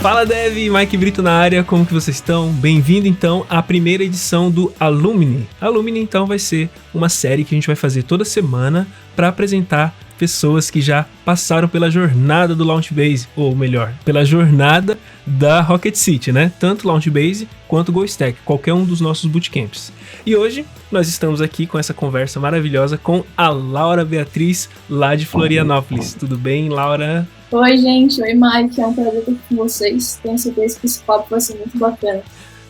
Fala Dev, Mike Brito na área, como que vocês estão? Bem-vindo então à primeira edição do Alumni. Alumni então vai ser uma série que a gente vai fazer toda semana para apresentar pessoas que já passaram pela jornada do Launchbase, ou melhor, pela jornada da Rocket City, né? Tanto Launchbase quanto GoStack, qualquer um dos nossos bootcamps. E hoje nós estamos aqui com essa conversa maravilhosa com a Laura Beatriz, lá de Florianópolis. Tudo bem, Laura? Oi, gente. Oi, Mike. É um prazer estar aqui com vocês. Tenho certeza que esse papo vai ser muito bacana.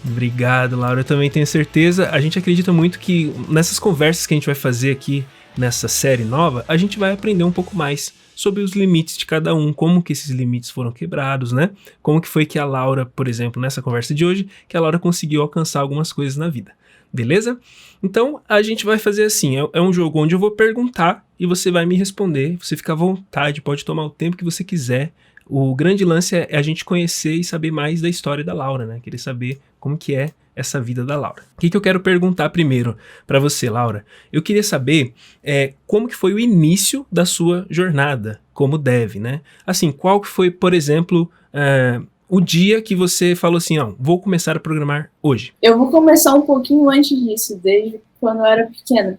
Obrigado, Laura. Eu também tenho certeza. A gente acredita muito que nessas conversas que a gente vai fazer aqui nessa série nova, a gente vai aprender um pouco mais sobre os limites de cada um, como que esses limites foram quebrados, né? Como que foi que a Laura, por exemplo, nessa conversa de hoje, que a Laura conseguiu alcançar algumas coisas na vida. Beleza? Então, a gente vai fazer assim, é um jogo onde eu vou perguntar e você vai me responder, você fica à vontade, pode tomar o tempo que você quiser. O grande lance é a gente conhecer e saber mais da história da Laura, né? Querer saber como que é essa vida da Laura. O que eu quero perguntar primeiro para você, Laura? Eu queria saber como que foi o início da sua jornada como dev, né? Assim, qual que foi, por exemplo, o dia que você falou assim, ó, vou começar a programar hoje? Eu vou começar um pouquinho antes disso, desde quando eu era pequena.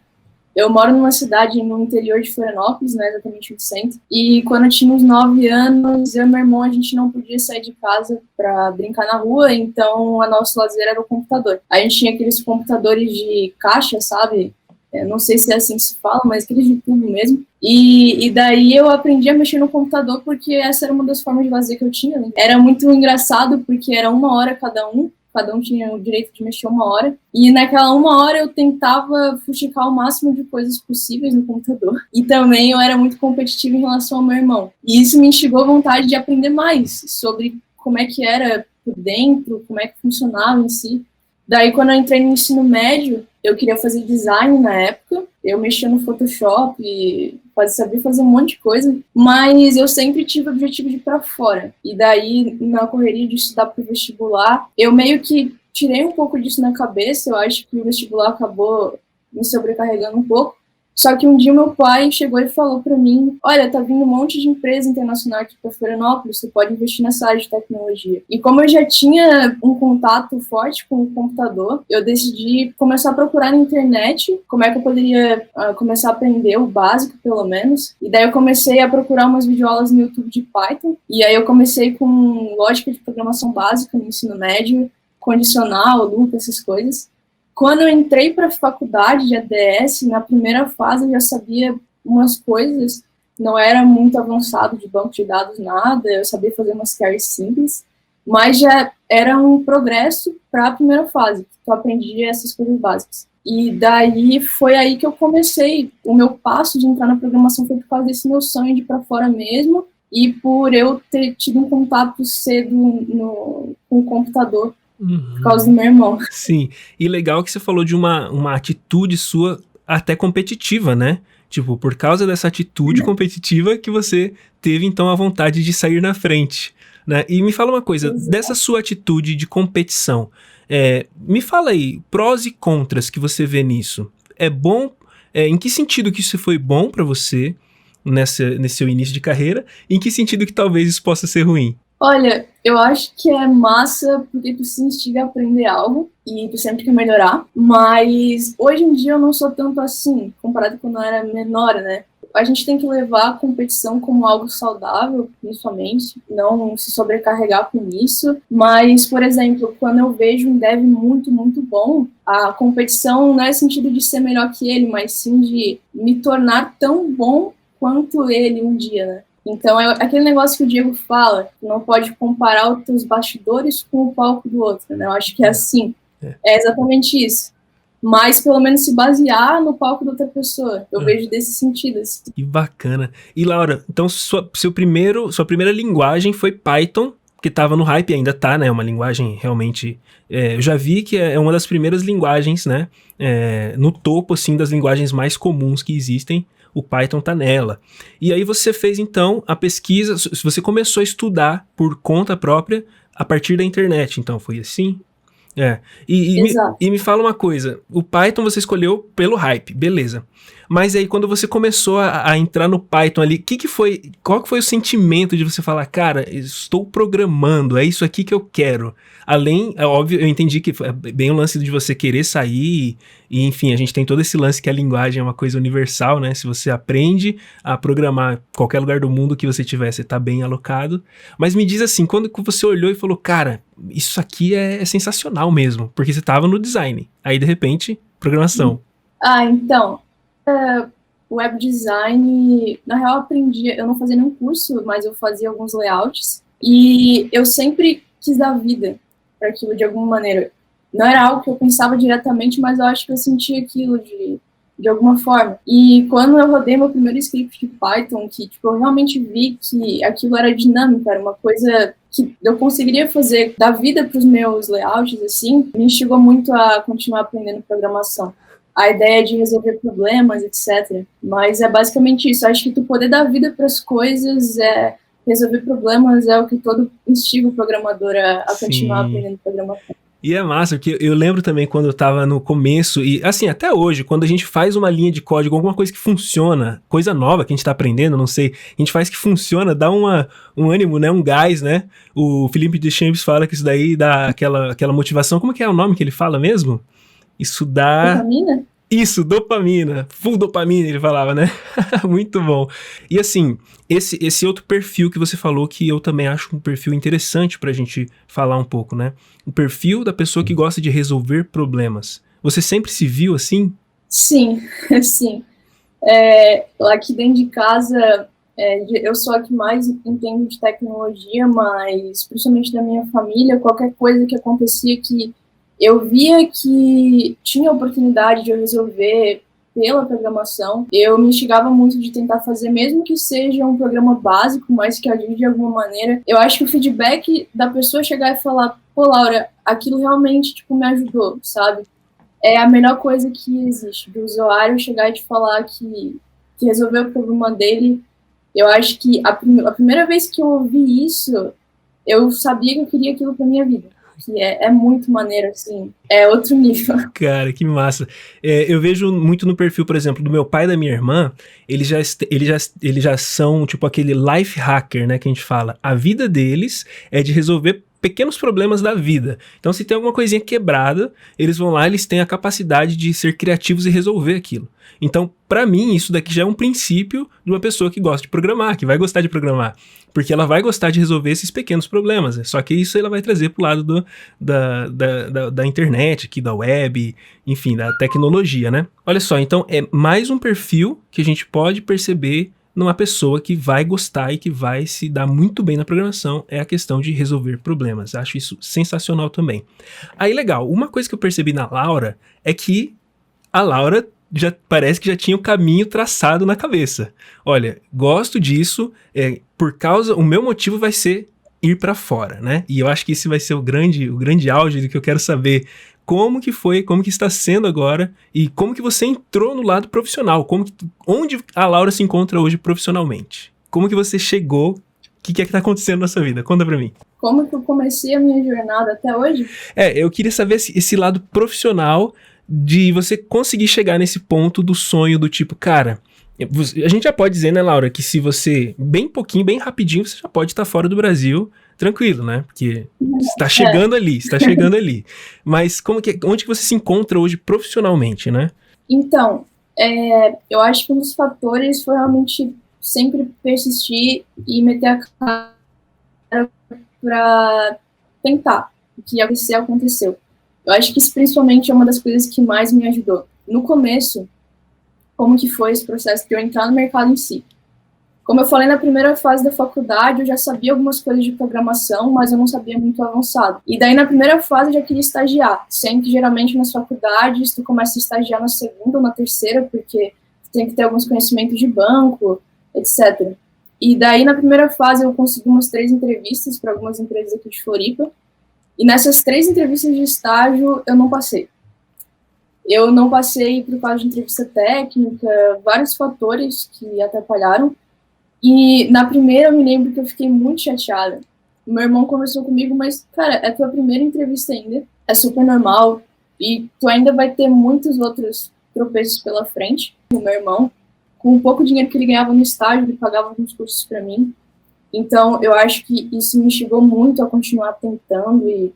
Eu moro numa cidade no interior de Florianópolis, né, exatamente no centro, e quando eu tinha uns 9 anos, eu e meu irmão, a gente não podia sair de casa para brincar na rua, então o nosso lazer era o computador. A gente tinha aqueles computadores de caixa, sabe? Eu não sei se é assim que se fala, mas aqueles de tubo mesmo. E daí eu aprendi a mexer no computador porque essa era uma das formas de lazer que eu tinha, né? Era muito engraçado porque era 1 hora cada um tinha o direito de mexer 1 hora, e naquela 1 hora eu tentava fuxicar o máximo de coisas possíveis no computador, e também eu era muito competitiva em relação ao meu irmão, e isso me instigou a vontade de aprender mais sobre como é que era por dentro, como é que funcionava em si. Daí, quando eu entrei no ensino médio, eu queria fazer design na época, eu mexia no Photoshop, sabia fazer um monte de coisa, mas eu sempre tive o objetivo de ir para fora. E daí, na correria de estudar para o vestibular, eu meio que tirei um pouco disso na cabeça, eu acho que o vestibular acabou me sobrecarregando um pouco. Só que um dia meu pai chegou e falou para mim, olha, tá vindo um monte de empresa internacional aqui para Florianópolis, você pode investir nessa área de tecnologia. E como eu já tinha um contato forte com o computador, eu decidi começar a procurar na internet como é que eu poderia começar a aprender o básico, pelo menos. E daí eu comecei a procurar umas videoaulas no YouTube de Python, e aí eu comecei com lógica de programação básica no ensino médio, condicional, loop, essas coisas. Quando eu entrei para a faculdade de ADS, na primeira fase eu já sabia umas coisas, não era muito avançado de banco de dados, nada, eu sabia fazer umas queries simples, mas já era um progresso para a primeira fase, que eu aprendi essas coisas básicas. E daí foi aí que eu comecei, o meu passo de entrar na programação foi por causa desse meu sonho de ir para fora mesmo, e por eu ter tido um contato cedo com o computador, por causa do meu irmão. Sim, e legal que você falou de uma atitude sua até competitiva, né? Tipo, por causa dessa atitude competitiva que você teve, então, a vontade de sair na frente, né? E me fala uma coisa, dessa sua atitude de competição, me fala aí, prós e contras que você vê nisso. É bom, em que sentido que isso foi bom pra você nesse seu início de carreira, e em que sentido que talvez isso possa ser ruim? Olha, eu acho que é massa porque tu se instiga a aprender algo e tu sempre quer melhorar, mas hoje em dia eu não sou tanto assim, comparado com quando eu era menor, né? A gente tem que levar a competição como algo saudável, principalmente, não se sobrecarregar com isso, mas, por exemplo, quando eu vejo um dev muito, muito bom, a competição não é no sentido de ser melhor que ele, mas sim de me tornar tão bom quanto ele um dia, né? Então, é aquele negócio que o Diego fala, que não pode comparar os teus bastidores com o palco do outro, né? Eu acho que é assim. É exatamente isso. Mas, pelo menos, se basear no palco da outra pessoa. Eu vejo desse sentido. Assim. Que bacana. E, Laura, então sua primeira linguagem foi Python, que estava no hype, ainda tá, né? Uma linguagem realmente... eu já vi que é uma das primeiras linguagens, né? No topo, assim, das linguagens mais comuns que existem. O Python tá nela. E aí você fez, então, a pesquisa, você começou a estudar por conta própria a partir da internet, então foi assim? E me fala uma coisa, o Python você escolheu pelo hype, beleza. Mas aí quando você começou a entrar no Python ali, qual que foi o sentimento de você falar, cara, estou programando, é isso aqui que eu quero? Além, é óbvio, eu entendi que é bem o lance de você querer sair, e enfim, a gente tem todo esse lance que a linguagem é uma coisa universal, né? Se você aprende a programar qualquer lugar do mundo que você tiver, você tá bem alocado. Mas me diz assim, quando você olhou e falou, cara, isso aqui é sensacional mesmo, porque você tava no design, aí de repente, programação. Então, web design, na real aprendi, eu não fazia nenhum curso, mas eu fazia alguns layouts, e eu sempre quis dar vida para aquilo de alguma maneira. Não era algo que eu pensava diretamente, mas eu acho que eu sentia aquilo de alguma forma. E quando eu rodei meu primeiro script de Python, que tipo, eu realmente vi que aquilo era dinâmico, era uma coisa que eu conseguiria fazer, dar vida para os meus layouts, assim, me instigou muito a continuar aprendendo programação. A ideia de resolver problemas, etc. Mas é basicamente isso. Acho que tu poder dar vida para as coisas, resolver problemas é o que todo instiga o programador a continuar aprendendo programação. E é massa, porque eu lembro também quando eu tava no começo, e assim, até hoje, quando a gente faz uma linha de código, alguma coisa que funciona, coisa nova que a gente tá aprendendo, não sei, a gente faz que funciona, dá um ânimo, né, um gás, né? O Felipe Deschamps fala que isso daí dá aquela motivação. Como que é o nome que ele fala mesmo? Isso dá... Dopamina? Isso, dopamina. Full dopamina, ele falava, né? Muito bom. E assim, esse outro perfil que você falou, que eu também acho um perfil interessante pra gente falar um pouco, né? O perfil da pessoa que gosta de resolver problemas. Você sempre se viu assim? Sim, sim. Aqui dentro de casa, eu sou a que mais entendo de tecnologia, mas principalmente da minha família, qualquer coisa que acontecia que eu via que tinha oportunidade de eu resolver pela programação, eu me instigava muito de tentar fazer, mesmo que seja um programa básico, mas que ajude de alguma maneira. Eu acho que o feedback da pessoa chegar e falar, pô, Laura, aquilo realmente, tipo, me ajudou, sabe? É a melhor coisa que existe, do usuário chegar e te falar que resolveu o problema dele. Eu acho que a primeira vez que eu ouvi isso, eu sabia que eu queria aquilo pra minha vida. Que é muito maneiro, assim, é outro nível. Cara, que massa. Eu vejo muito no perfil, por exemplo, do meu pai e da minha irmã, eles já são, tipo, aquele life hacker, né, que a gente fala. A vida deles é de resolver pequenos problemas da vida. Então, se tem alguma coisinha quebrada, eles vão lá, eles têm a capacidade de ser criativos e resolver aquilo. Então, pra mim, isso daqui já é um princípio de uma pessoa que gosta de programar, que vai gostar de programar. Porque ela vai gostar de resolver esses pequenos problemas. Só que isso ela vai trazer pro lado da internet, aqui, da web, enfim, da tecnologia, né? Olha só, então é mais um perfil que a gente pode perceber numa pessoa que vai gostar e que vai se dar muito bem na programação, é a questão de resolver problemas. Acho isso sensacional também. Aí, legal, uma coisa que eu percebi na Laura é que a Laura já parece que já tinha o caminho traçado na cabeça. Olha, gosto disso, o meu motivo vai ser ir para fora, né? E eu acho que esse vai ser o grande auge do que eu quero saber. Como que foi, como que está sendo agora e como que você entrou no lado profissional, onde a Laura se encontra hoje profissionalmente? Como que você chegou, o que é que tá acontecendo na sua vida? Conta pra mim. Como que eu comecei a minha jornada até hoje? Eu queria saber esse lado profissional de você conseguir chegar nesse ponto do sonho do tipo, cara, a gente já pode dizer, né, Laura, que se você, bem pouquinho, bem rapidinho, você já pode estar fora do Brasil, tranquilo, né? Porque está chegando ali. Mas onde que você se encontra hoje profissionalmente, né? Então, eu acho que um dos fatores foi realmente sempre persistir e meter a cara para tentar. O que aconteceu. Eu acho que isso principalmente é uma das coisas que mais me ajudou. No começo, como que foi esse processo de eu entrar no mercado em si? Como eu falei, na primeira fase da faculdade, eu já sabia algumas coisas de programação, mas eu não sabia muito avançado. E daí, na primeira fase, eu já queria estagiar. Sendo que, geralmente, nas faculdades, tu começa a estagiar na segunda ou na terceira, porque tu tem que ter alguns conhecimentos de banco, etc. E daí, na primeira fase, eu consegui umas 3 entrevistas para algumas empresas aqui de Floripa. E nessas 3 entrevistas de estágio, eu não passei. Eu não passei por causa de entrevista técnica, vários fatores que atrapalharam. E na primeira eu me lembro que eu fiquei muito chateada. Meu irmão conversou comigo, mas, cara, é a tua primeira entrevista ainda, é super normal, e tu ainda vai ter muitos outros tropeços pela frente. O meu irmão, com o pouco dinheiro que ele ganhava no estágio, ele pagava alguns cursos para mim. Então, eu acho que isso me instigou muito a continuar tentando e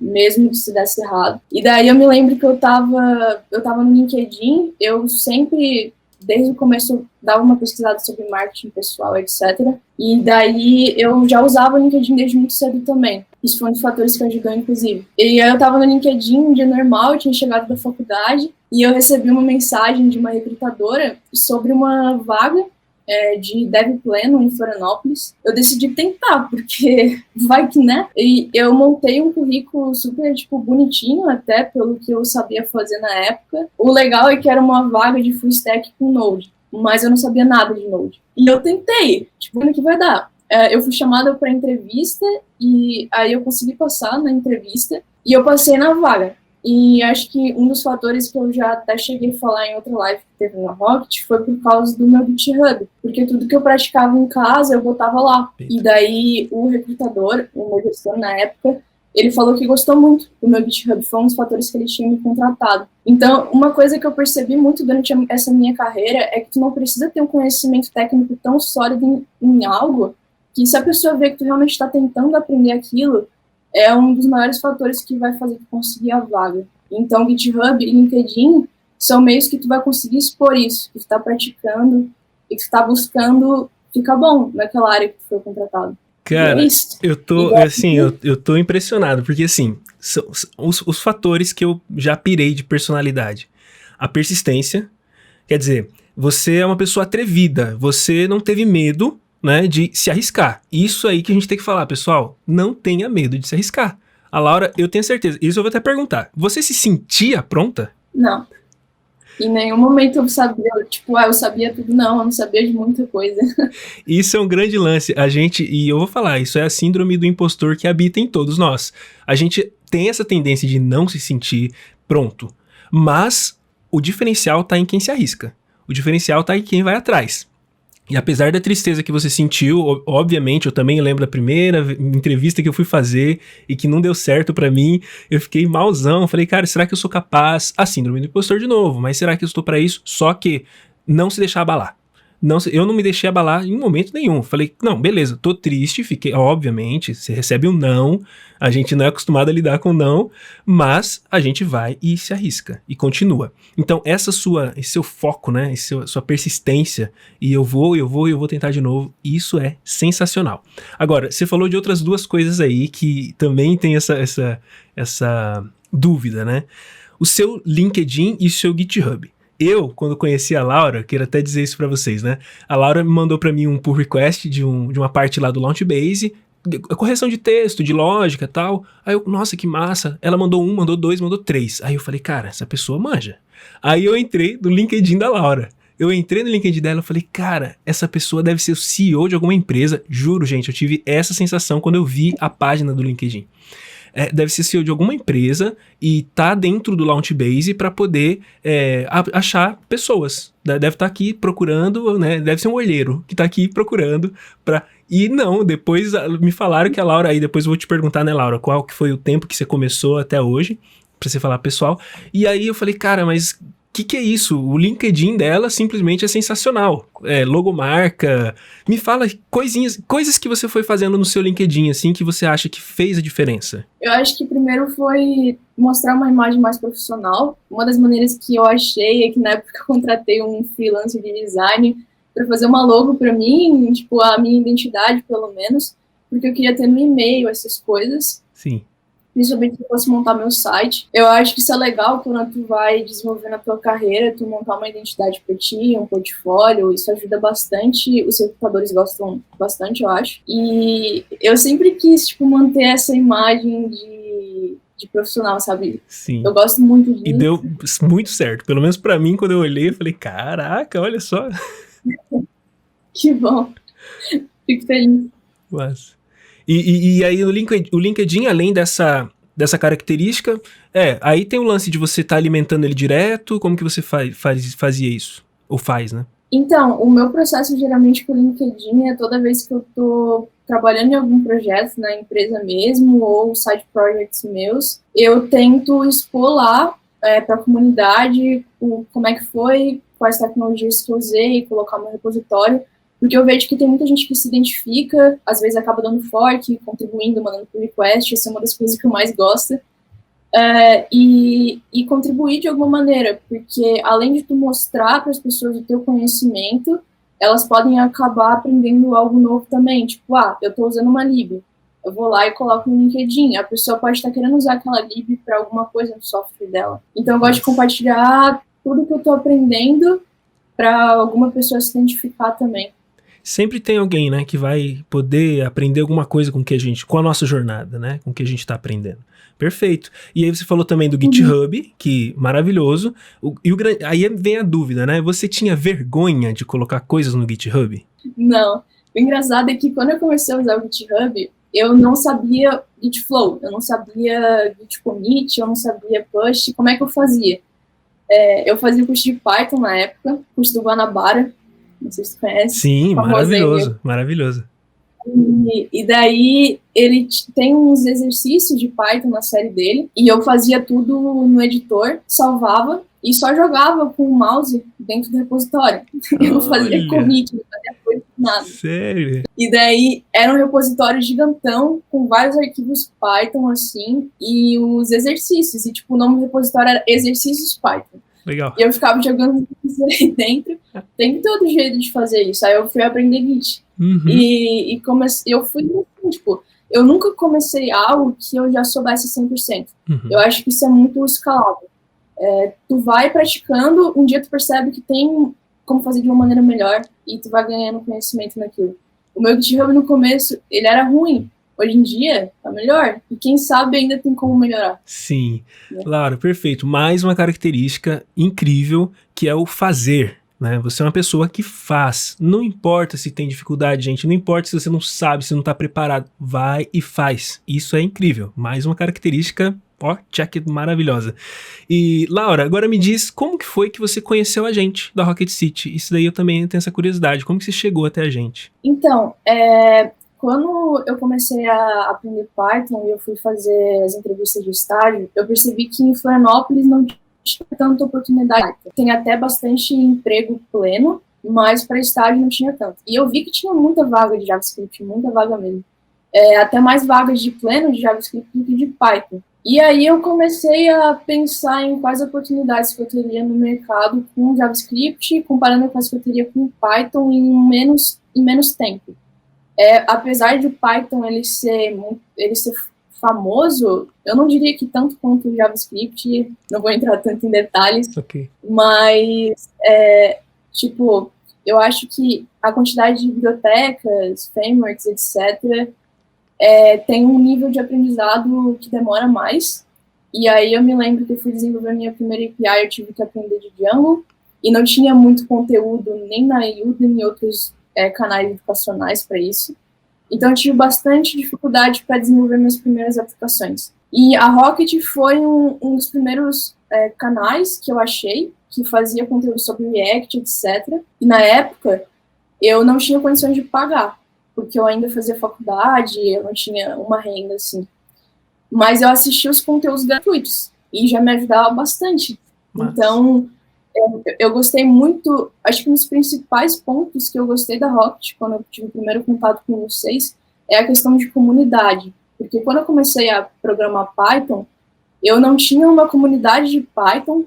mesmo que se desse errado. E daí eu me lembro que eu tava no LinkedIn, eu sempre, desde o começo, eu dava uma pesquisada sobre marketing pessoal, etc. E daí eu já usava o LinkedIn desde muito cedo também. Isso foi um dos fatores que ajudou, inclusive. E aí eu tava no LinkedIn, um dia normal, eu tinha chegado da faculdade, e eu recebi uma mensagem de uma recrutadora sobre uma vaga de dev pleno em Florianópolis. Eu decidi tentar, porque vai que, né? E eu montei um currículo super, bonitinho, até pelo que eu sabia fazer na época. O legal é que era uma vaga de full stack com Node, mas eu não sabia nada de Node. E eu tentei, vendo que vai dar. Eu fui chamada para entrevista, e aí eu consegui passar na entrevista, e eu passei na vaga. E acho que um dos fatores que eu já até cheguei a falar em outra live que teve na Rocket foi por causa do meu GitHub, porque tudo que eu praticava em casa eu botava lá. E daí o recrutador, o meu gestor na época, ele falou que gostou muito do meu GitHub, foi um dos fatores que ele tinha me contratado. Então, uma coisa que eu percebi muito durante essa minha carreira é que tu não precisa ter um conhecimento técnico tão sólido em algo, que se a pessoa vê que tu realmente está tentando aprender aquilo, é um dos maiores fatores que vai fazer tu conseguir a vaga. Então, GitHub e LinkedIn são meios que tu vai conseguir expor isso, que tu está praticando e que tu está buscando ficar bom naquela área que tu foi contratado. Cara, eu tô impressionado, porque assim, são os fatores que eu já pirei de personalidade. A persistência, quer dizer, você é uma pessoa atrevida, você não teve medo, né, de se arriscar. Isso aí que a gente tem que falar, pessoal, não tenha medo de se arriscar. A Laura, eu tenho certeza, isso eu vou até perguntar, você se sentia pronta? Não. Em nenhum momento eu sabia, eu sabia tudo, não, eu não sabia de muita coisa. Isso é um grande lance, e eu vou falar, isso é a síndrome do impostor que habita em todos nós. A gente tem essa tendência de não se sentir pronto, mas o diferencial tá em quem se arrisca. O diferencial tá em quem vai atrás. E apesar da tristeza que você sentiu, obviamente, eu também lembro da primeira entrevista que eu fui fazer e que não deu certo pra mim, eu fiquei malzão, falei, cara, será que eu sou capaz? A síndrome do impostor de novo, mas será que eu estou pra isso? Só que não se deixar abalar. Eu não me deixei abalar em momento nenhum. Falei, não, beleza, tô triste, fiquei, obviamente, você recebe um não, a gente não é acostumado a lidar com não, mas a gente vai e se arrisca, e continua. Então, esse seu foco, né, sua persistência, e eu vou tentar de novo, isso é sensacional. Agora, você falou de outras duas coisas aí, que também tem essa dúvida, né? O seu LinkedIn e o seu GitHub. Eu, quando conheci a Laura, quero até dizer isso pra vocês, né? A Laura me mandou pra mim um pull request de uma parte lá do Launchbase, correção de texto, de lógica e tal. Aí eu, nossa, que massa. Ela mandou 1, mandou 2, mandou 3. Aí eu falei, cara, essa pessoa manja. Aí eu entrei no LinkedIn da Laura. Eu entrei no LinkedIn dela e falei, cara, essa pessoa deve ser o CEO de alguma empresa. Juro, gente, eu tive essa sensação quando eu vi a página do LinkedIn. Deve ser CEO de alguma empresa e tá dentro do Launchbase para poder achar pessoas. Deve estar aqui procurando, né? Deve ser um olheiro que tá aqui procurando para. E não, depois me falaram que a Laura, aí depois eu vou te perguntar, né, Laura, qual que foi o tempo que você começou até hoje, pra você falar pessoal. E aí eu falei, cara, mas que é isso? O LinkedIn dela simplesmente é sensacional. Logomarca. Me fala coisas que você foi fazendo no seu LinkedIn, assim, que você acha que fez a diferença. Eu acho que primeiro foi mostrar uma imagem mais profissional. Uma das maneiras que eu achei é que na época eu contratei um freelancer de design para fazer uma logo para mim, a minha identidade, pelo menos, porque eu queria ter no e-mail essas coisas. Sim. Principalmente se eu fosse montar meu site. Eu acho que isso é legal quando tu vai desenvolvendo a tua carreira, tu montar uma identidade pra ti, um portfólio, isso ajuda bastante, os recrutadores gostam bastante, eu acho. E eu sempre quis, manter essa imagem de profissional, sabe? Sim. Eu gosto muito disso. E deu muito certo. Pelo menos pra mim, quando eu olhei, eu falei, caraca, olha só. Que bom. Fico feliz. Mas... E aí o LinkedIn, além dessa característica, aí tem o lance de você estar alimentando ele direto, como que você fazia isso? Ou faz, né? Então, o meu processo geralmente com o LinkedIn é toda vez que eu tô trabalhando em algum projeto na empresa mesmo, ou side projects meus, eu tento expor lá para a comunidade como é que foi, quais tecnologias que eu usei, colocar no repositório, porque eu vejo que tem muita gente que se identifica, às vezes acaba dando fork, contribuindo, mandando pull request, essa é uma das coisas que eu mais gosto, e contribuir de alguma maneira, porque além de tu mostrar para as pessoas o teu conhecimento, elas podem acabar aprendendo algo novo também, tipo, eu estou usando uma lib, eu vou lá e coloco no LinkedIn, a pessoa pode estar querendo usar aquela lib para alguma coisa no software dela. Então eu gosto de compartilhar tudo que eu estou aprendendo para alguma pessoa se identificar também. Sempre tem alguém, né, que vai poder aprender alguma coisa com a nossa jornada, né, com o que a gente está aprendendo. Perfeito. E aí você falou também do GitHub, que maravilhoso. Aí vem a dúvida, né? Você tinha vergonha de colocar coisas no GitHub? Não. O engraçado é que quando eu comecei a usar o GitHub, eu não sabia Git Flow, eu não sabia Git Commit, eu não sabia Push, como é que eu fazia? Eu fazia curso de Python na época, curso do Guanabara, não sei se você conhece. Sim, maravilhoso, maravilhoso. E daí ele tem uns exercícios de Python na série dele, e eu fazia tudo no editor, salvava e só jogava com o mouse dentro do repositório. Eu não fazia commit, não fazia coisa nada. Sério? E daí era um repositório gigantão com vários arquivos Python assim e os exercícios, e tipo o nome do repositório era exercícios Python. Legal. E eu ficava jogando isso aí dentro. Tem todo jeito de fazer isso. Aí eu fui aprender Git. E eu fui, tipo, eu nunca comecei algo que eu já soubesse 100%. Eu acho que isso é muito escalável. Tu vai praticando, um dia tu percebe que tem como fazer de uma maneira melhor e tu vai ganhando conhecimento naquilo. O meu GitHub no começo, ele era ruim. Hoje em dia, tá melhor. E quem sabe ainda tem como melhorar. Sim, claro, perfeito. Mais uma característica incrível que é o fazer. Né? Você é uma pessoa que faz. Não importa se tem dificuldade, gente. Não importa se você não sabe, se não está preparado. Vai e faz. Isso é incrível. Mais uma característica, check maravilhosa. E, Laura, agora me diz como que foi que você conheceu a gente da Rocket City. Isso daí eu também tenho essa curiosidade. Como que você chegou até a gente? Então, quando eu comecei a aprender Python e eu fui fazer as entrevistas de estágio, eu percebi que em Florianópolis não tinha tanta oportunidade. Tem até bastante emprego pleno, mas para estágio não tinha tanto. E eu vi que tinha muita vaga de JavaScript, muita vaga mesmo. Até mais vagas de pleno de JavaScript do que de Python. E aí eu comecei a pensar em quais oportunidades que eu teria no mercado com JavaScript, comparando com as que eu teria com Python em menos tempo. Apesar de o Python ele ser famoso, eu não diria que tanto quanto o JavaScript, não vou entrar tanto em detalhes, mas, eu acho que a quantidade de bibliotecas, frameworks, etc., tem um nível de aprendizado que demora mais, e aí eu me lembro que eu fui desenvolver minha primeira API, eu tive que aprender de Django, e não tinha muito conteúdo nem na Udemy nem outros canais educacionais para isso. Então, eu tive bastante dificuldade para desenvolver minhas primeiras aplicações. E a Rocket foi um dos primeiros canais que eu achei, que fazia conteúdo sobre React, etc. E, na época, eu não tinha condições de pagar, porque eu ainda fazia faculdade, eu não tinha uma renda, assim. Mas eu assistia os conteúdos gratuitos, e já me ajudava bastante. Então, eu gostei muito, acho que um dos principais pontos que eu gostei da Rocket, quando eu tive o primeiro contato com vocês, é a questão de comunidade. Porque quando eu comecei a programar Python, eu não tinha uma comunidade de Python,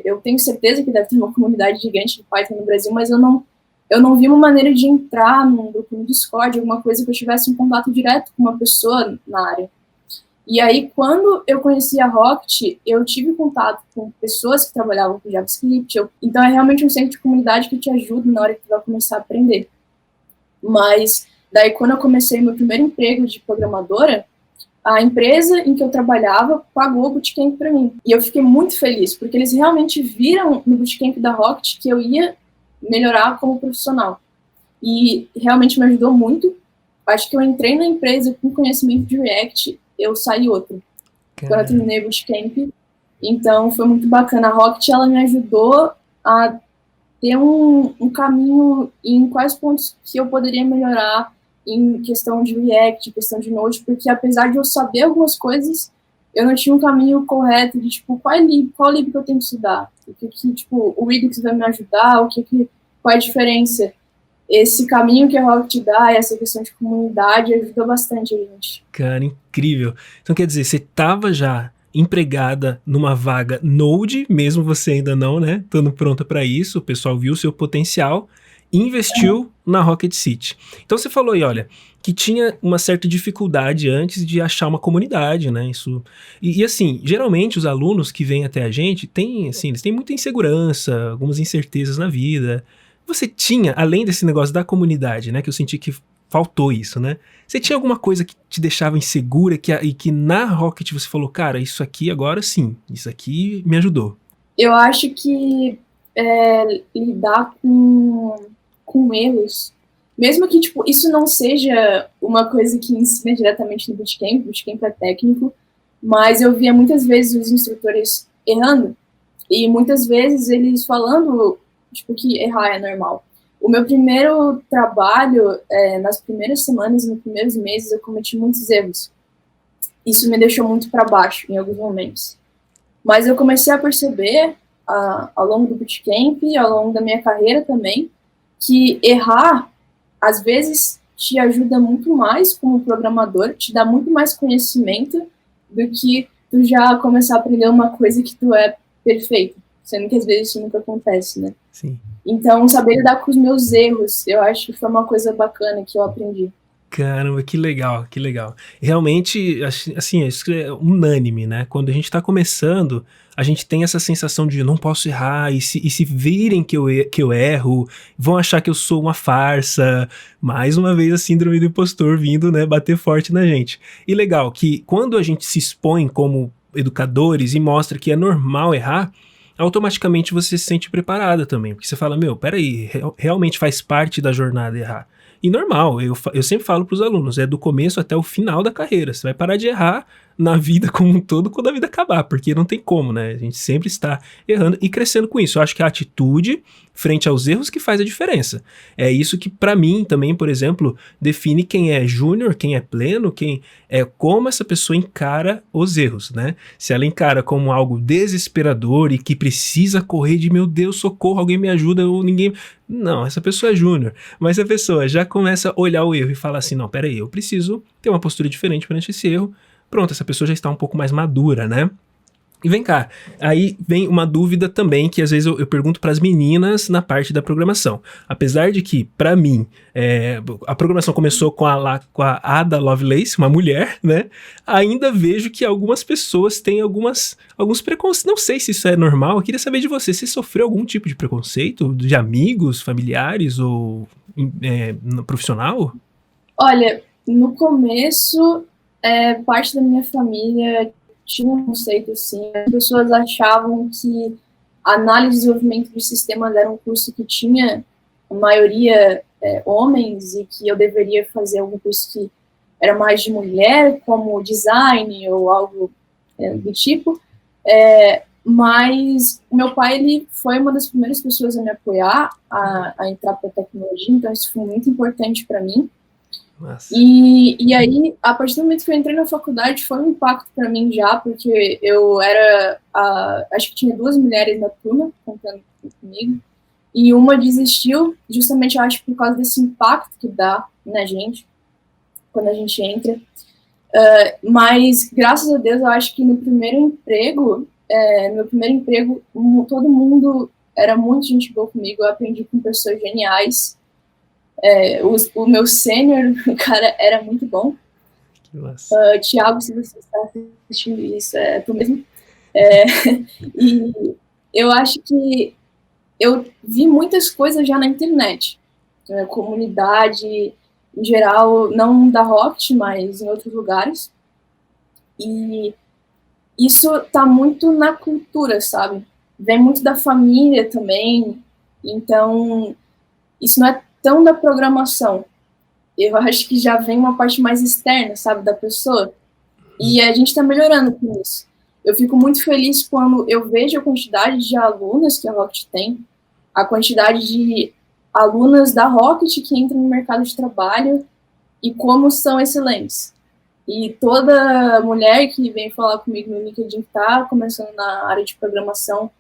eu tenho certeza que deve ter uma comunidade gigante de Python no Brasil, mas eu não vi uma maneira de entrar num grupo no Discord, alguma coisa que eu tivesse um contato direto com uma pessoa na área. E aí, quando eu conheci a Rocket, eu tive contato com pessoas que trabalhavam com JavaScript, então é realmente um centro de comunidade que te ajuda na hora que tu vai começar a aprender. Mas, daí, quando eu comecei meu primeiro emprego de programadora, a empresa em que eu trabalhava pagou o bootcamp para mim. E eu fiquei muito feliz, porque eles realmente viram no bootcamp da Rocket que eu ia melhorar como profissional. E realmente me ajudou muito. Acho que eu entrei na empresa com conhecimento de React, eu saí outro. Quando eu terminei o bootcamp. Então, foi muito bacana. A Rocket, ela me ajudou a ter um caminho em quais pontos que eu poderia melhorar em questão de React, questão de Node, porque apesar de eu saber algumas coisas, eu não tinha um caminho correto de, tipo, qual livro que eu tenho que estudar? O que, tipo, o Edux vai me ajudar? Qual é a diferença? Esse caminho que a Rocket dá, essa questão de comunidade, ajudou bastante a gente. Cara, incrível. Então quer dizer, você estava já empregada numa vaga Node, mesmo você ainda não, né? Estando pronta para isso, o pessoal viu o seu potencial e investiu na Rocket City. Então você falou aí, olha, que tinha uma certa dificuldade antes de achar uma comunidade, né? Isso e assim, geralmente os alunos que vêm até a gente têm, assim, eles têm muita insegurança, algumas incertezas na vida. Você tinha, além desse negócio da comunidade, né? Que eu senti que faltou isso, né? Você tinha alguma coisa que te deixava insegura e que na Rocket você falou, cara, isso aqui agora sim, isso aqui me ajudou? Eu acho que lidar com erros, mesmo que tipo, isso não seja uma coisa que ensina diretamente no bootcamp, o bootcamp é técnico, mas eu via muitas vezes os instrutores errando, e muitas vezes eles falando tipo, que errar é normal. O meu primeiro trabalho, nas primeiras semanas, nos primeiros meses, eu cometi muitos erros. Isso me deixou muito para baixo em alguns momentos. Mas eu comecei a perceber, ao longo do bootcamp, ao longo da minha carreira também, que errar, às vezes, te ajuda muito mais como programador, te dá muito mais conhecimento do que tu já começar a aprender uma coisa que tu é perfeito. Sendo que às vezes isso nunca acontece, né? Sim. Então, saber lidar com os meus erros, eu acho que foi uma coisa bacana que eu aprendi. Caramba, que legal, que legal. Realmente, assim, isso é unânime, né? Quando a gente tá começando, a gente tem essa sensação de não posso errar, e se virem que eu erro, vão achar que eu sou uma farsa. Mais uma vez a síndrome do impostor vindo, né, bater forte na gente. E legal que quando a gente se expõe como educadores e mostra que é normal errar, automaticamente você se sente preparada também. Porque você fala, meu, peraí, realmente faz parte da jornada errar. E normal, eu sempre falo para os alunos, é do começo até o final da carreira. Você vai parar de errar na vida como um todo quando a vida acabar, porque não tem como, né? A gente sempre está errando e crescendo com isso. Eu acho que a atitude frente aos erros que faz a diferença. É isso que, para mim, também, por exemplo, define quem é júnior, quem é pleno, quem é como essa pessoa encara os erros, né? Se ela encara como algo desesperador e que precisa correr de meu Deus, socorro, alguém me ajuda, ou ninguém. Não, essa pessoa é júnior. Mas se a pessoa já começa a olhar o erro e fala assim, não, peraí, eu preciso ter uma postura diferente perante esse erro. Pronto, essa pessoa já está um pouco mais madura, né? E vem cá, aí vem uma dúvida também que às vezes eu pergunto para as meninas na parte da programação. Apesar de que, para mim, a programação começou com com a Ada Lovelace, uma mulher, né? Ainda vejo que algumas pessoas têm alguns preconceitos. Não sei se isso é normal, eu queria saber de você. Você sofreu algum tipo de preconceito de amigos, familiares ou no profissional? Olha, no começo, parte da minha família tinha um conceito assim. As pessoas achavam que análise e desenvolvimento de sistemas era um curso que tinha a maioria homens e que eu deveria fazer algum curso que era mais de mulher, como design ou algo do tipo. Mas meu pai, ele foi uma das primeiras pessoas a me apoiar a entrar para a tecnologia, então isso foi muito importante para mim. E aí, a partir do momento que eu entrei na faculdade, foi um impacto para mim já, porque eu era, acho que tinha 2 mulheres na turma, contando comigo, e uma desistiu, justamente, eu acho, por causa desse impacto que dá na gente, quando a gente entra. Mas, graças a Deus, eu acho que no meu primeiro emprego, todo mundo era muito gente boa comigo, eu aprendi com pessoas geniais. O meu sênior, o cara era muito bom. Tiago, se você está assistindo isso, é tu mesmo. E eu acho que eu vi muitas coisas já na internet. Comunidade, em geral, não da Rocket, mas em outros lugares. E isso está muito na cultura, sabe? Vem muito da família também. Então, isso não é tão da programação. Eu acho que já vem uma parte mais externa, sabe, da pessoa. E a gente está melhorando com isso. Eu fico muito feliz quando eu vejo a quantidade de alunas que a Rocket tem, a quantidade de alunas da Rocket que entram no mercado de trabalho e como são excelentes. E toda mulher que vem falar comigo no LinkedIn que tá começando na área de programação,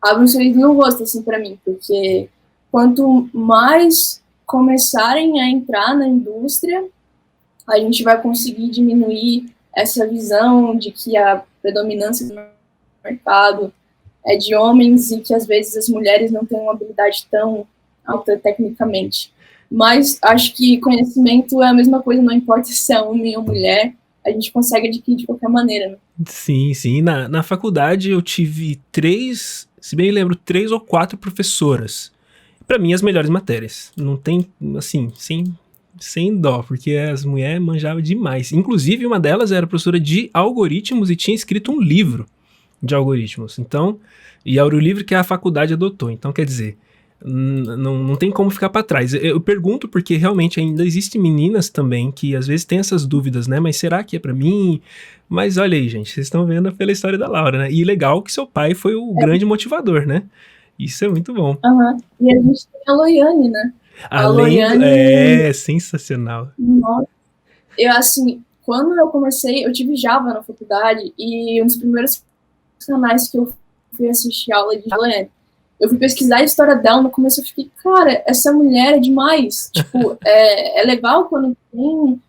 abre um sorriso no rosto, assim, para mim, porque quanto mais começarem a entrar na indústria, a gente vai conseguir diminuir essa visão de que a predominância do mercado é de homens e que às vezes as mulheres não têm uma habilidade tão alta tecnicamente. Mas acho que conhecimento é a mesma coisa, não importa se é homem ou mulher, a gente consegue adquirir de qualquer maneira, né? Sim, sim. Na faculdade eu tive 3, se bem me lembro, 3 ou 4 professoras. Pra mim, as melhores matérias. Não tem, assim, sem dó, porque as mulheres manjavam demais. Inclusive, uma delas era professora de algoritmos e tinha escrito um livro de algoritmos. Então, e era o livro que a faculdade adotou. Então, quer dizer, não tem como ficar para trás. Eu pergunto porque realmente ainda existem meninas também que às vezes têm essas dúvidas, né? Mas será que é para mim? Mas olha aí, gente, vocês estão vendo pela história da Laura, né? E legal que seu pai foi o grande motivador, né? Isso é muito bom. Uhum. E a gente tem a Loiane, né? É sensacional. Nossa, eu, assim, quando eu comecei, eu tive Java na faculdade e um dos primeiros canais que eu fui assistir aula de Loiane, eu fui pesquisar a história dela, no começo eu fiquei, cara, essa mulher é demais. Tipo, é legal quando tem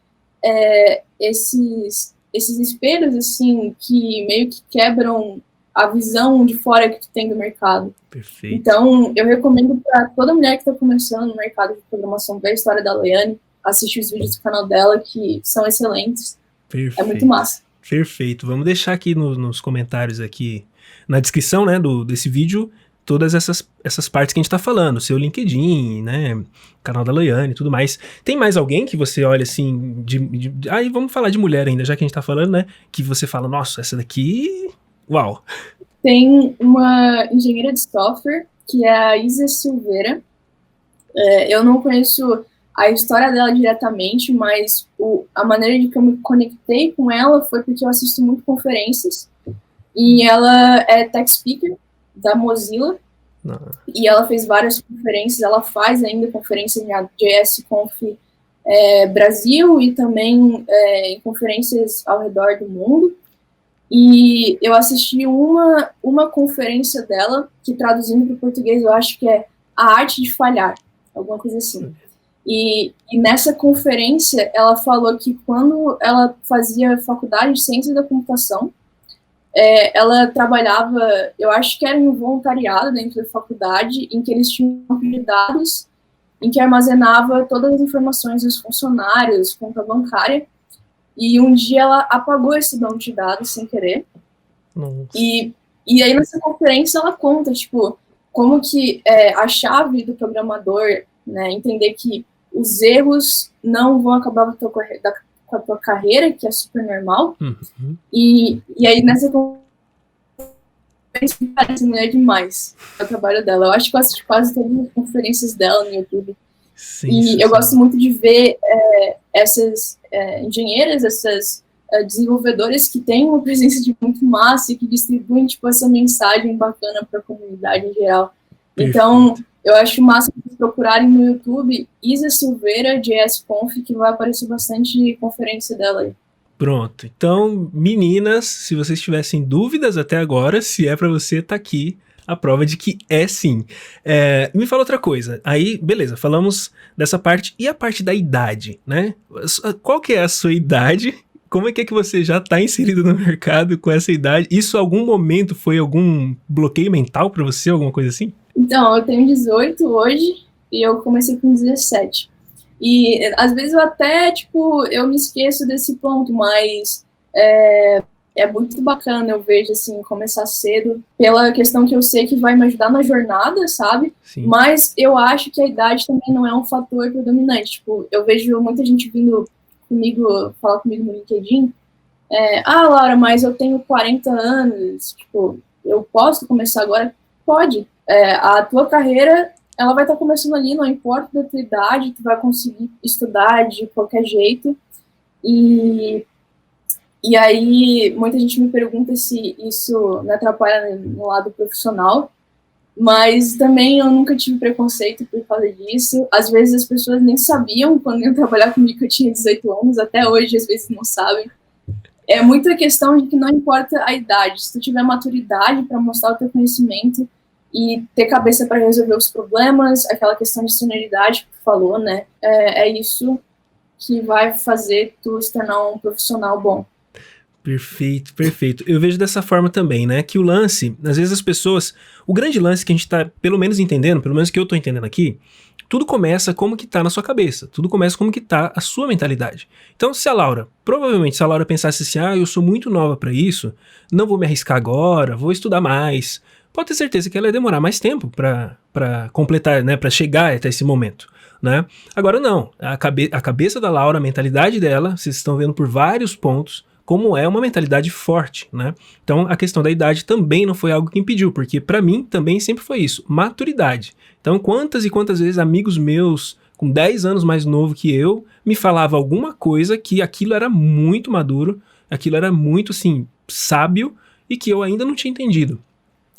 esses espelhos, assim, que meio que quebram a visão de fora que tu tem do mercado. Perfeito. Então, eu recomendo para toda mulher que está começando no mercado de programação ver a história da Loiane, assistir os vídeos do canal dela, que são excelentes. Perfeito. É muito massa. Perfeito. Vamos deixar aqui nos comentários aqui, na descrição, né, desse vídeo, todas essas partes que a gente tá falando, seu LinkedIn, né, canal da Loiane e tudo mais. Tem mais alguém que você olha assim, aí vamos falar de mulher ainda, já que a gente tá falando, né, que você fala, nossa, essa daqui, uau. Tem uma engenheira de software, que é a Isa Silveira. Eu não conheço a história dela diretamente, mas a maneira de que eu me conectei com ela foi porque eu assisto muito conferências, e ela é tech speaker da Mozilla, e ela fez várias conferências, ela faz ainda conferências na JSConf Brasil e também em conferências ao redor do mundo. E eu assisti uma conferência dela, que traduzindo para o português eu acho que é A Arte de Falhar, alguma coisa assim. E nessa conferência ela falou que quando ela fazia faculdade de ciência da computação, ela trabalhava, eu acho que era em um voluntariado dentro da faculdade, em que eles tinham dados, em que armazenava todas as informações dos funcionários, conta bancária, e um dia ela apagou esse banco de dados sem querer. E aí nessa conferência ela conta, tipo, como que a chave do programador, né, entender que os erros não vão acabar com a tua carreira, que é super normal. Uhum. E aí nessa conferência parece mulher demais o trabalho dela. Eu acho que eu assisti quase todas as conferências dela no YouTube. E eu gosto muito de ver essas engenheiras, essas desenvolvedoras que têm uma presença de muito massa e que distribuem tipo, essa mensagem bacana para a comunidade em geral. Perfeito. Então, eu acho massa vocês procurarem no YouTube Isa Silveira, JSConf, que vai aparecer bastante conferência dela aí. Pronto. Então, meninas, se vocês tivessem dúvidas até agora, se é para você, tá aqui a prova de que é sim. Me fala outra coisa. Aí, beleza, falamos dessa parte. E a parte da idade, né? Qual que é a sua idade? Como é que você já tá inserido no mercado com essa idade? Isso, algum momento, foi algum bloqueio mental para você, alguma coisa assim? Então, eu tenho 18 hoje e eu comecei com 17. E, às vezes, eu até, tipo, eu me esqueço desse ponto, mas é muito bacana, eu vejo, assim, começar cedo, pela questão que eu sei que vai me ajudar na jornada, sabe? Sim. Mas eu acho que a idade também não é um fator predominante. Tipo, eu vejo muita gente vindo comigo, falar comigo no LinkedIn, Laura, mas eu tenho 40 anos, tipo, eu posso começar agora? Pode. A tua carreira, ela vai estar começando ali, não importa da tua idade, tu vai conseguir estudar de qualquer jeito. E aí, muita gente me pergunta se isso me atrapalha no lado profissional, mas também eu nunca tive preconceito por causa disso. Às vezes as pessoas nem sabiam quando iam trabalhar comigo que eu tinha 18 anos, até hoje às vezes não sabem. É muita questão de que não importa a idade. Se tu tiver maturidade para mostrar o teu conhecimento e ter cabeça para resolver os problemas, aquela questão de senioridade que tu falou, né? É isso que vai fazer tu se tornar um profissional bom. Perfeito, perfeito. Eu vejo dessa forma também, né? Que o lance, às vezes as pessoas... O grande lance que a gente tá, pelo menos entendendo, pelo menos que eu tô entendendo aqui, tudo começa como que tá na sua cabeça. Tudo começa como que tá a sua mentalidade. Então, provavelmente se a Laura pensasse assim, eu sou muito nova pra isso, não vou me arriscar agora, vou estudar mais. Pode ter certeza que ela ia demorar mais tempo pra completar, né? Pra chegar até esse momento, né? Agora não. A cabeça da Laura, a mentalidade dela, vocês estão vendo por vários pontos, como é uma mentalidade forte, né? Então, a questão da idade também não foi algo que impediu, porque pra mim também sempre foi isso, maturidade. Então, quantas e quantas vezes amigos meus, com 10 anos mais novo que eu, me falavam alguma coisa que aquilo era muito maduro, aquilo era muito, assim, sábio e que eu ainda não tinha entendido.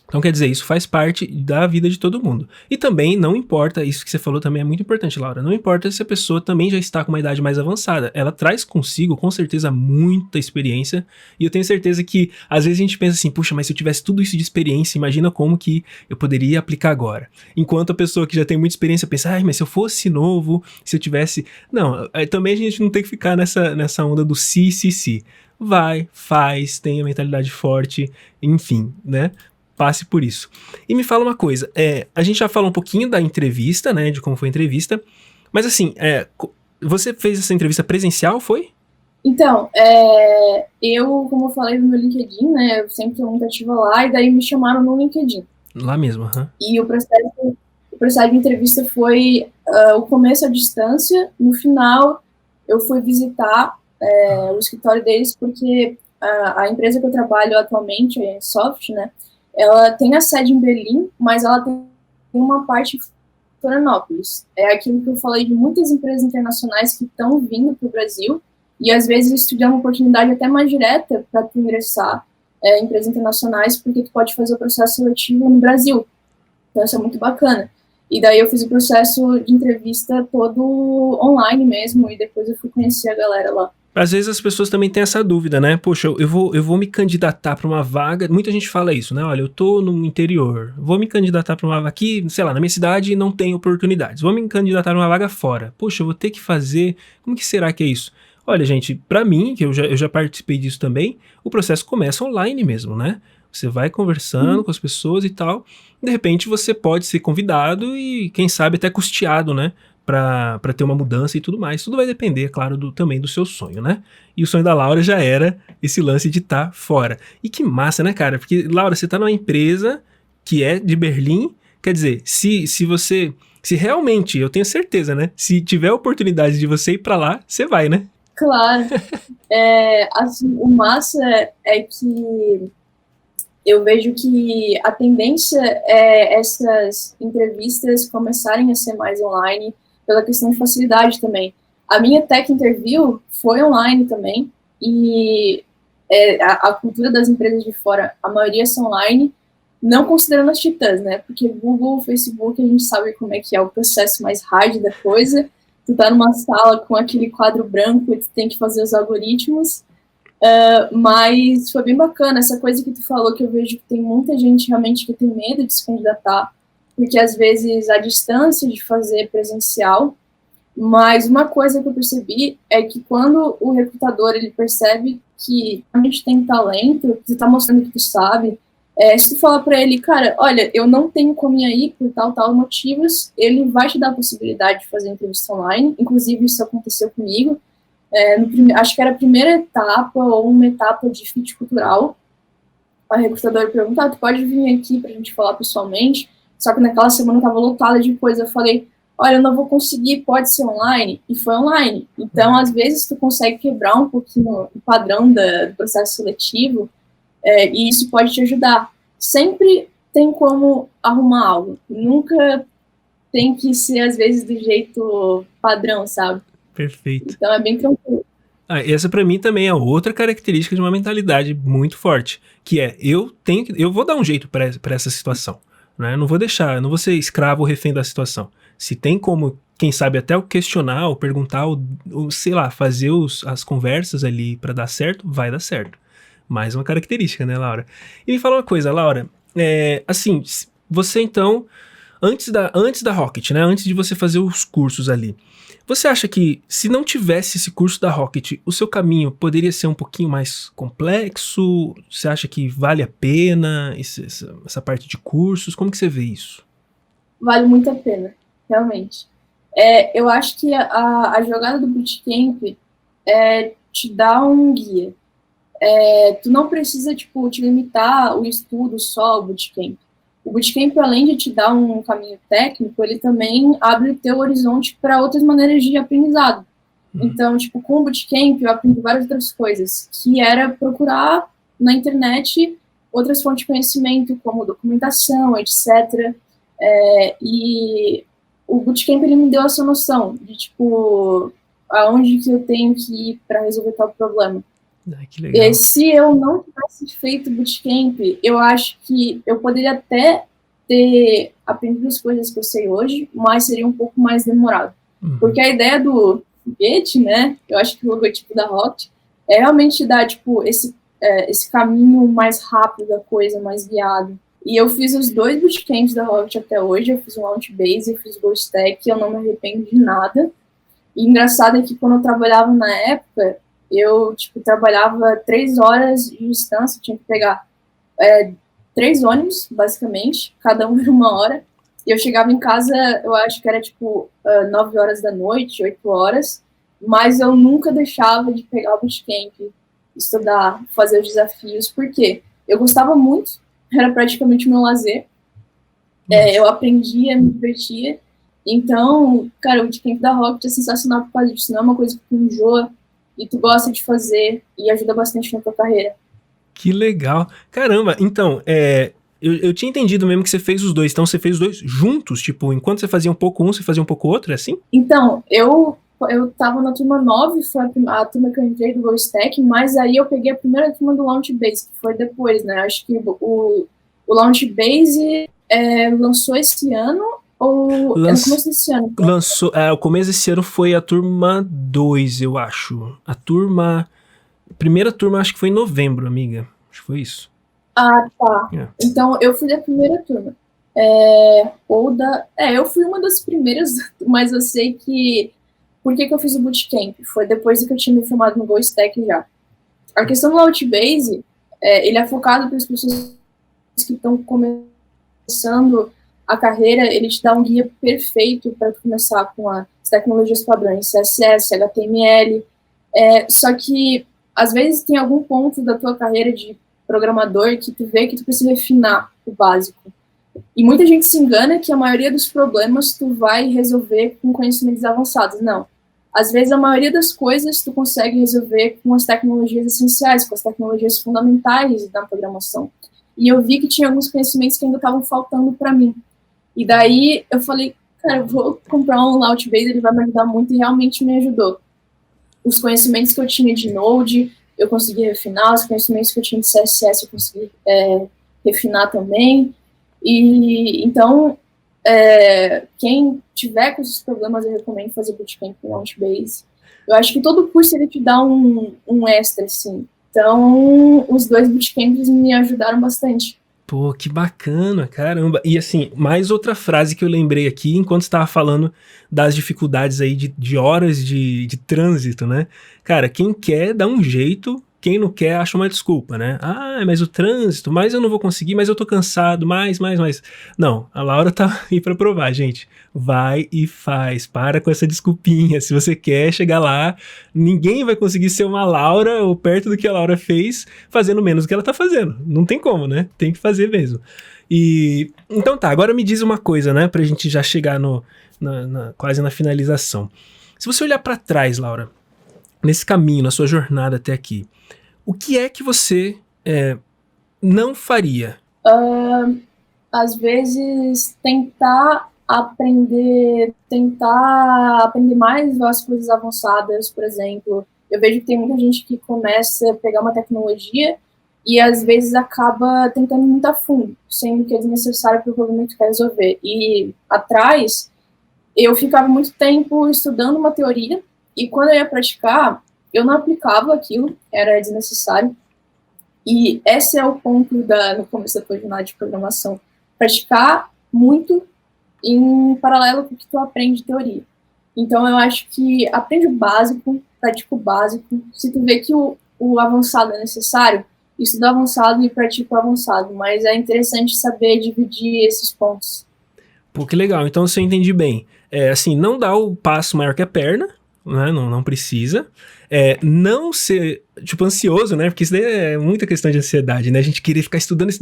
Então, quer dizer, isso faz parte da vida de todo mundo. E também não importa, isso que você falou também é muito importante, Laura, não importa se a pessoa também já está com uma idade mais avançada. Ela traz consigo, com certeza, muita experiência. E eu tenho certeza que, às vezes a gente pensa assim, puxa, mas se eu tivesse tudo isso de experiência, imagina como que eu poderia aplicar agora. Enquanto a pessoa que já tem muita experiência pensa, mas se eu fosse novo, se eu tivesse... Não, também a gente não tem que ficar nessa onda do se. Vai, faz, tenha mentalidade forte, enfim, né? Passe por isso. E me fala uma coisa, a gente já falou um pouquinho da entrevista, né, de como foi a entrevista, mas assim, você fez essa entrevista presencial, foi? Então, eu, como eu falei no meu LinkedIn, né, eu sempre estou muito ativa lá, e daí me chamaram no LinkedIn. Lá mesmo, E o processo de entrevista foi o começo à distância, no final eu fui visitar o escritório deles, porque a empresa que eu trabalho atualmente, a Soft, né, ela tem a sede em Berlim, mas ela tem uma parte em Florianópolis. É aquilo que eu falei de muitas empresas internacionais que estão vindo para o Brasil, e às vezes isso te dá uma oportunidade até mais direta para tu ingressar em empresas internacionais, porque tu pode fazer o processo seletivo no Brasil. Então isso é muito bacana. E daí eu fiz o processo de entrevista todo online mesmo, e depois eu fui conhecer a galera lá. Às vezes as pessoas também têm essa dúvida, né? Poxa, eu vou me candidatar para uma vaga. Muita gente fala isso, né? Olha, eu tô no interior, vou me candidatar para uma vaga aqui, sei lá, na minha cidade não tem oportunidades. Vou me candidatar para uma vaga fora. Poxa, eu vou ter que fazer. Como que será que é isso? Olha, gente, para mim, que eu já participei disso também, o processo começa online mesmo, né? Você vai conversando com as pessoas e tal. De repente você pode ser convidado e, quem sabe, até custeado, né? Pra ter uma mudança e tudo mais. Tudo vai depender, claro, também do seu sonho, né? E o sonho da Laura já era esse lance de estar fora. E que massa, né, cara? Porque, Laura, você tá numa empresa que é de Berlim. Quer dizer, se realmente, eu tenho certeza, né? Se tiver a oportunidade de você ir pra lá, você vai, né? Claro. Assim, o massa é que eu vejo que a tendência é essas entrevistas começarem a ser mais online, pela questão de facilidade também. A minha tech interview foi online também, e a cultura das empresas de fora, a maioria são online, não considerando as titãs, né? Porque Google, Facebook, a gente sabe como é que é o processo mais hard da coisa. Tu tá numa sala com aquele quadro branco e tu tem que fazer os algoritmos. Mas foi bem bacana essa coisa que tu falou, que eu vejo que tem muita gente realmente que tem medo de se candidatar, porque às vezes a distância de fazer presencial. Mas uma coisa que eu percebi é que quando o recrutador ele percebe que a gente tem talento, que você tá mostrando que tu sabe, se tu falar para ele, cara, olha, eu não tenho como ir aí por tal motivos, ele vai te dar a possibilidade de fazer entrevista online. Inclusive isso aconteceu comigo. Acho que era a primeira etapa ou uma etapa de fit cultural. A recrutadora perguntou, tu pode vir aqui pra gente falar pessoalmente? Só que naquela semana eu tava lotada de coisa. Eu falei, olha, eu não vou conseguir, pode ser online? E foi online. Então, às vezes, tu consegue quebrar um pouquinho o padrão do processo seletivo, e isso pode te ajudar. Sempre tem como arrumar algo. Nunca tem que ser, às vezes, do jeito padrão, sabe? Perfeito. Então, é bem tranquilo. Essa pra mim também é outra característica de uma mentalidade muito forte, que eu vou dar um jeito pra essa situação, né? Não vou ser escravo ou refém da situação. Se tem como, quem sabe até o questionar, ou perguntar, ou sei lá, fazer as conversas ali para dar certo, vai dar certo. Mais uma característica, né, Laura? E me fala uma coisa, Laura, assim, você então, antes da Rocket, né, antes de você fazer os cursos ali, você acha que se não tivesse esse curso da Rocket, o seu caminho poderia ser um pouquinho mais complexo? Você acha que vale a pena essa parte de cursos? Como que você vê isso? Vale muito a pena, realmente. Eu acho que a jogada do bootcamp te dá um guia. Tu não precisa, tipo, te limitar o estudo só ao bootcamp. O bootcamp, além de te dar um caminho técnico, ele também abre o teu horizonte para outras maneiras de aprendizado. Então, tipo, com o bootcamp eu aprendi várias outras coisas, que era procurar na internet outras fontes de conhecimento, como documentação, etc. E o bootcamp, ele me deu essa noção de, tipo, aonde que eu tenho que ir para resolver tal problema. Que legal. E se eu não tivesse feito bootcamp, eu acho que eu poderia até ter aprendido as coisas que eu sei hoje, mas seria um pouco mais demorado. Porque a ideia do foguete, né, eu acho que o logotipo da Rocket é realmente dar, tipo, esse caminho mais rápido da coisa, mais guiado. E eu fiz os 2 bootcamps da Rocket até hoje, eu fiz o Launchbase, eu fiz o GoStack, eu não me arrependo de nada. E engraçado é que quando eu trabalhava na época, eu, tipo, trabalhava 3 horas de distância, tinha que pegar 3 ônibus, basicamente, cada um era 1 hora, e eu chegava em casa, eu acho que era, tipo, 9 horas da noite, 8 horas, mas eu nunca deixava de pegar o bootcamp, estudar, fazer os desafios, porque eu gostava muito, era praticamente o meu lazer, eu aprendia, me divertia, então, cara, o bootcamp da Rocket é sensacional por causa disso, não é uma coisa que tu enjoa, e tu gosta de fazer e ajuda bastante na tua carreira. Que legal. Caramba, então, eu tinha entendido mesmo que você fez os 2, então você fez os 2 juntos? Tipo, enquanto você fazia um pouco um, você fazia um pouco outro, é assim? Então, eu tava na turma 9, foi a turma que eu entrei do GoStack, mas aí eu peguei a primeira turma do Launchbase, que foi depois, né? Acho que o Launchbase lançou esse ano, ou no começo desse ano? Lançou, o começo desse ano foi a turma 2, eu acho. Primeira turma acho que foi em novembro, amiga. Acho que foi isso. Ah, tá. Então, eu fui da primeira turma. Eu fui uma das primeiras, mas eu sei que... Por que eu fiz o bootcamp? Foi depois que eu tinha me formado no GoStack já. A questão do Launchbase, ele é focado para as pessoas que estão começando a carreira, ele te dá um guia perfeito para começar com as tecnologias padrões, CSS, HTML, só que às vezes tem algum ponto da tua carreira de programador que tu vê que tu precisa refinar o básico. E muita gente se engana que a maioria dos problemas tu vai resolver com conhecimentos avançados. Não. Às vezes a maioria das coisas tu consegue resolver com as tecnologias essenciais, com as tecnologias fundamentais da programação. E eu vi que tinha alguns conhecimentos que ainda estavam faltando para mim. E daí eu falei, cara, eu vou comprar um Launchbase, ele vai me ajudar muito, e realmente me ajudou. Os conhecimentos que eu tinha de Node, eu consegui refinar, os conhecimentos que eu tinha de CSS, eu consegui refinar também. E então, quem tiver com esses problemas, eu recomendo fazer bootcamp no Launchbase. Eu acho que todo curso ele te dá um extra, assim. Então, os 2 bootcamps me ajudaram bastante. Pô, que bacana, caramba. E assim, mais outra frase que eu lembrei aqui enquanto estava falando das dificuldades aí de horas de trânsito, né? Cara, quem quer dá um jeito, quem não quer acha uma desculpa, né? Ah, mas o trânsito, mas eu não vou conseguir, mas eu tô cansado, mais. Não, a Laura tá aí pra provar, gente. Vai e faz, para com essa desculpinha. Se você quer chegar lá, ninguém vai conseguir ser uma Laura ou perto do que a Laura fez, fazendo menos do que ela tá fazendo. Não tem como, né? Tem que fazer mesmo. Então tá, agora me diz uma coisa, né? Pra gente já chegar quase na finalização. Se você olhar pra trás, Laura, nesse caminho, na sua jornada até aqui, o que é que você não faria? Às vezes, tentar aprender mais as coisas avançadas, por exemplo. Eu vejo que tem muita gente que começa a pegar uma tecnologia e, às vezes, acaba tentando muito a fundo, sendo que é desnecessário para o problema que quer resolver. E, atrás, eu ficava muito tempo estudando uma teoria, e quando eu ia praticar, eu não aplicava aquilo, era desnecessário. E esse é o ponto no começo da tua jornada de programação. Praticar muito em paralelo com o que tu aprende de teoria. Então, eu acho que aprende o básico, pratica o básico. Se tu vê que o avançado é necessário, estuda avançado e pratica o avançado. Mas é interessante saber dividir esses pontos. Pô, que legal. Então, se eu entendi bem, assim, não dá o passo maior que a perna, né? Não precisa. Não ser, tipo, ansioso, né? Porque isso daí é muita questão de ansiedade, né? A gente querer ficar estudando,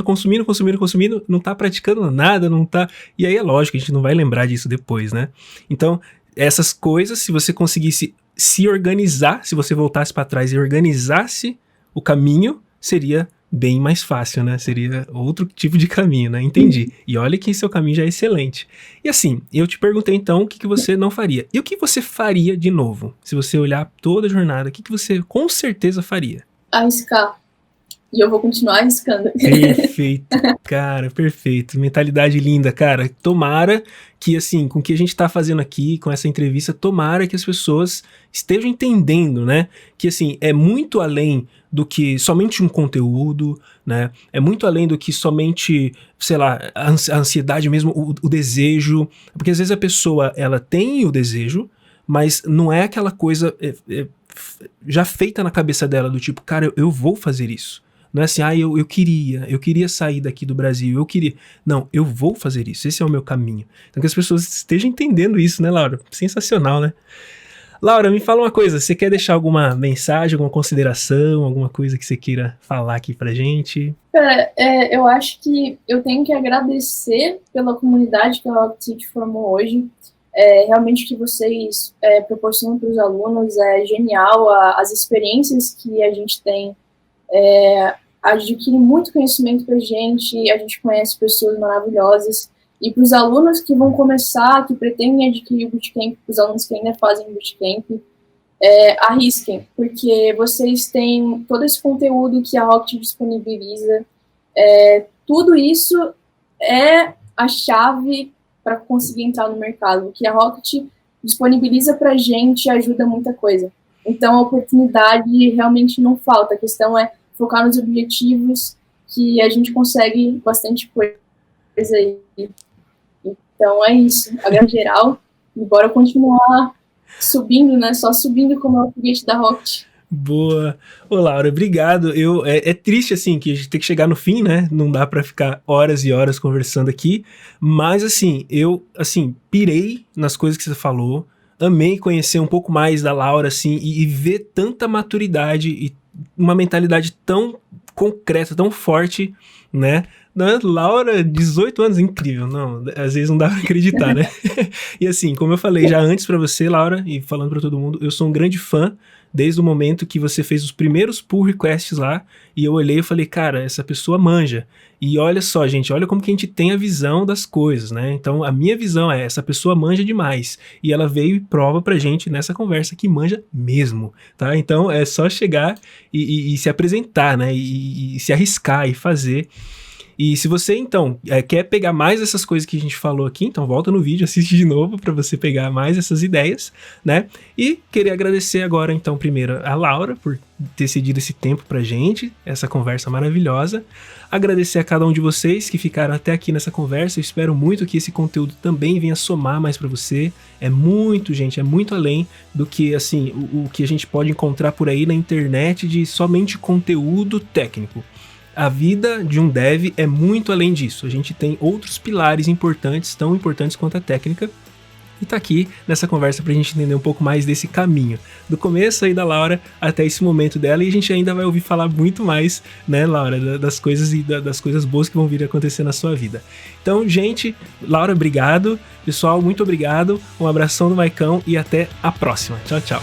consumindo, não tá praticando nada, não tá... E aí é lógico, a gente não vai lembrar disso depois, né? Então, essas coisas, se você conseguisse se organizar, se você voltasse para trás e organizasse o caminho, seria bem mais fácil, né? Seria outro tipo de caminho, né? Entendi. E olha que seu caminho já é excelente. E assim, eu te perguntei então o que você não faria. E o que você faria de novo? Se você olhar toda a jornada, o que você com certeza faria? Arriscar. E eu vou continuar arriscando. Perfeito, cara, perfeito. Mentalidade linda, cara. Tomara que, assim, com o que a gente tá fazendo aqui, com essa entrevista, tomara que as pessoas estejam entendendo, né? Que, assim, é muito além do que somente um conteúdo, né? É muito além do que somente, sei lá, a ansiedade mesmo, o desejo. Porque às vezes a pessoa, ela tem o desejo, mas não é aquela coisa já feita na cabeça dela, do tipo, cara, eu vou fazer isso. Não é assim, eu queria sair daqui do Brasil, eu queria... Não, eu vou fazer isso, esse é o meu caminho. Então que as pessoas estejam entendendo isso, né, Laura? Sensacional, né? Laura, me fala uma coisa, você quer deixar alguma mensagem, alguma consideração, alguma coisa que você queira falar aqui pra gente? Cara, eu acho que eu tenho que agradecer pela comunidade que a Rocket formou hoje. Realmente o que vocês proporcionam para os alunos é genial, as experiências que a gente tem adquire muito conhecimento para a gente conhece pessoas maravilhosas, e para os alunos que vão começar, que pretendem adquirir o bootcamp, para os alunos que ainda fazem bootcamp, arrisquem, porque vocês têm todo esse conteúdo que a Rocket disponibiliza, tudo isso é a chave para conseguir entrar no mercado, o que a Rocket disponibiliza para a gente ajuda muita coisa. Então, a oportunidade realmente não falta, a questão é focar nos objetivos, que a gente consegue bastante coisa aí. Então, é isso. A grande geral, e bora continuar subindo, né? Só subindo como é o foguete da Rocket. Boa. Ô, Laura, obrigado. É triste, assim, que a gente tem que chegar no fim, né? Não dá pra ficar horas e horas conversando aqui. Mas, assim, eu, assim, pirei nas coisas que você falou. Amei conhecer um pouco mais da Laura, assim, e ver tanta maturidade e uma mentalidade tão concreta, tão forte, né? Laura, 18 anos, incrível. Não, às vezes não dá pra acreditar, né? E assim, como eu falei já antes pra você, Laura, e falando pra todo mundo, eu sou um grande fã desde o momento que você fez os primeiros pull requests lá, e eu olhei e falei, cara, essa pessoa manja. E olha só, gente, olha como que a gente tem a visão das coisas, né? Então, a minha visão é, essa pessoa manja demais. E ela veio e prova pra gente nessa conversa que manja mesmo, tá? Então, é só chegar e se apresentar, né? E se arriscar e fazer. E se você, então, quer pegar mais essas coisas que a gente falou aqui, então volta no vídeo, assiste de novo para você pegar mais essas ideias, né? E queria agradecer agora, então, primeiro a Laura por ter cedido esse tempo pra gente, essa conversa maravilhosa. Agradecer a cada um de vocês que ficaram até aqui nessa conversa. Eu espero muito que esse conteúdo também venha somar mais para você. É muito, gente, é muito além do que, assim, o que a gente pode encontrar por aí na internet de somente conteúdo técnico. A vida de um dev é muito além disso. A gente tem outros pilares importantes, tão importantes quanto a técnica. E tá aqui nessa conversa pra gente entender um pouco mais desse caminho. Do começo aí da Laura até esse momento dela. E a gente ainda vai ouvir falar muito mais, né, Laura, das coisas e das coisas boas que vão vir a acontecer na sua vida. Então, gente, Laura, obrigado. Pessoal, muito obrigado. Um abração do Maicão e até a próxima. Tchau, tchau.